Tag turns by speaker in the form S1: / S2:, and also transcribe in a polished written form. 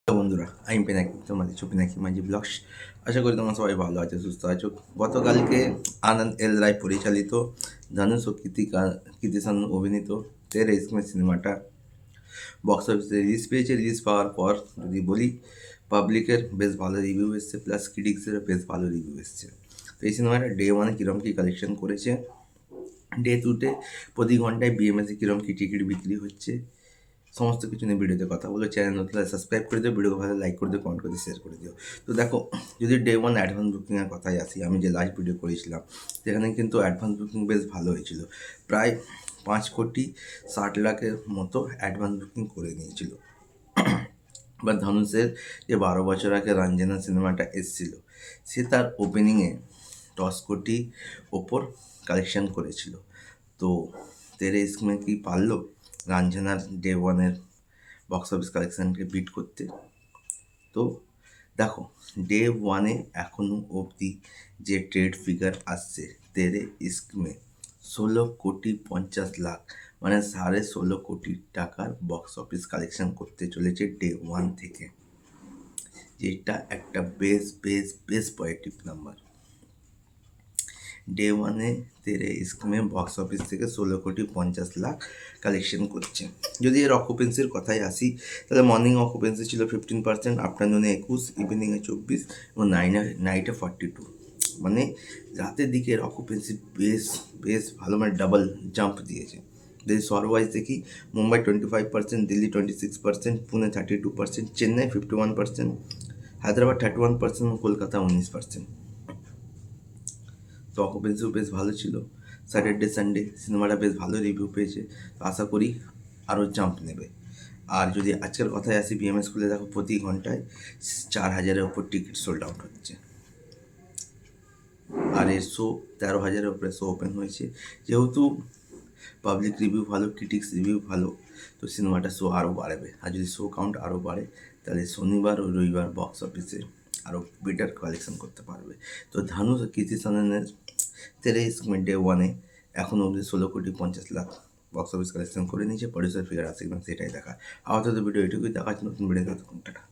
S1: Hello বন্ধুরা, আমি পিনাকি, তোমাদের পিনাকি মাঝি ব্লগস। আশা করি তোমরা সবাই ভালো আছো, সুস্থ আছো। গতকালকে আনন্দ এল রায় পরিচালিত ধনুষ ও কৃতিসান অভিনীত তেরে ইসমে সিনেমাটা বক্স অফিসে রিলিজ পেয়েছে। রিলিজ পাওয়ার পর যদি বলি, পাবলিকের বেশ ভালো রিভিউ এসছে, প্লাস ক্রিটিক্সেরও বেশ ভালো রিভিউ এসছে। তো এই সিনেমাটা ডে ওয়ানে কীরকম কী কালেকশন করেছে, ডে টুতে প্রতি ঘন্টায় বিএমএসে কীরকম কী টিকিট বিক্রি হচ্ছে, সমস্ত কিছু নিয়ে ভিডিওতে কথা বলে। চ্যানেল নতুন সাবস্ক্রাইব করে দিও, ভিডিও ভালো লাইক করে দিও, কমেন্ট করে শেয়ার করে দিও। তো দেখো, যদি ডে ওয়ান অ্যাডভান্স বুকিংয়ের কথায় আসি, আমি যে লাস্ট ভিডিও করেছিলাম সেখানে কিন্তু অ্যাডভান্স বুকিং বেশ ভালো হয়েছিল। প্রায় 5,60,00,000-এর মতো অ্যাডভান্স বুকিং করে নিয়েছিল। বা ধনুষের যে 12 বছর আগে রঞ্জনা সিনেমাটা এসেছিল, সে তার ওপেনিংয়ে 10 কোটি ওপর কালেকশন করেছিল। তো তেরে ইসমে কি পারলো রঞ্জনার ডে ওয়ানের বক্স অফিস কালেকশানকে বিট করতে? তো দেখো, ডে ওয়ানে এখনও অবধি যে ট্রেড ফিগার আসছে, তেরে ইসমে 16,50,00,000, মানে 16.5 কোটি টাকার বক্স অফিস কালেকশন করতে চলেছে ডে ওয়ান থেকে, যেটা একটা বেশ পজিটিভ নাম্বার। ডে ওয়ানে তেরে ইসমে বক্স অফিস থেকে 16,50,00,000 কালেকশন করছে। যদি এর অকুপেন্সির কথায় আসি, তাহলে মর্নিং অকুপেন্সি ছিল 15%, আফটারনুনে 21, ইভিনিংয়ে 24 এবং নাইটে 42। মানে রাতের দিকে এর অকুপেন্সি বেশ ভালো, মানে ডাবল জাম্প দিয়েছে। যদি শহর ওয়াইজ দেখি, মুম্বাই 25%, দিল্লি 26%, পুনে 32%, চেন্নাই 51%, হায়দ্রাবাদ 31%, কলকাতা 19%। তো অকুপেন্সিও বেশ ভালো ছিল। স্যাটারডে সানডে সিনেমাটা বেশ ভালো রিভিউ পেয়েছে, আশা করি আরও জাম্প নেবে। আর যদি আজকের কথায় আসি, বিএমএস খুলে দেখো, প্রতি ঘন্টায় 4,000-এর ওপর টিকিট সোল্ড আউট হচ্ছে। আর এর শো 13,000-এর ওপরে শো ওপেন হয়েছে। যেহেতু পাবলিক রিভিউ ভালো, ক্রিটিক্স রিভিউ ভালো, তো সিনেমাটা শো আরও বাড়বে। আর যদি শো কাউন্ট আরও বাড়ে, তাহলে শনিবার ও রবিবার বক্স অফিসে আরও বেটার কালেকশন করতে পারবে। তো ধনুষ কৃতি সাননের তেরে ইসমে ডে ওয়ানে এখন অবধি 16,50,00,000 বক্স অফিস কালেকশন করে নিয়েছে। প্রডিউসার ফিগার আসে কিনা সেটাই দেখা। আপাতত ভিডিও এটুকুই, দেখা হচ্ছে নতুন ভিডিও। ততক্ষণ টাটা।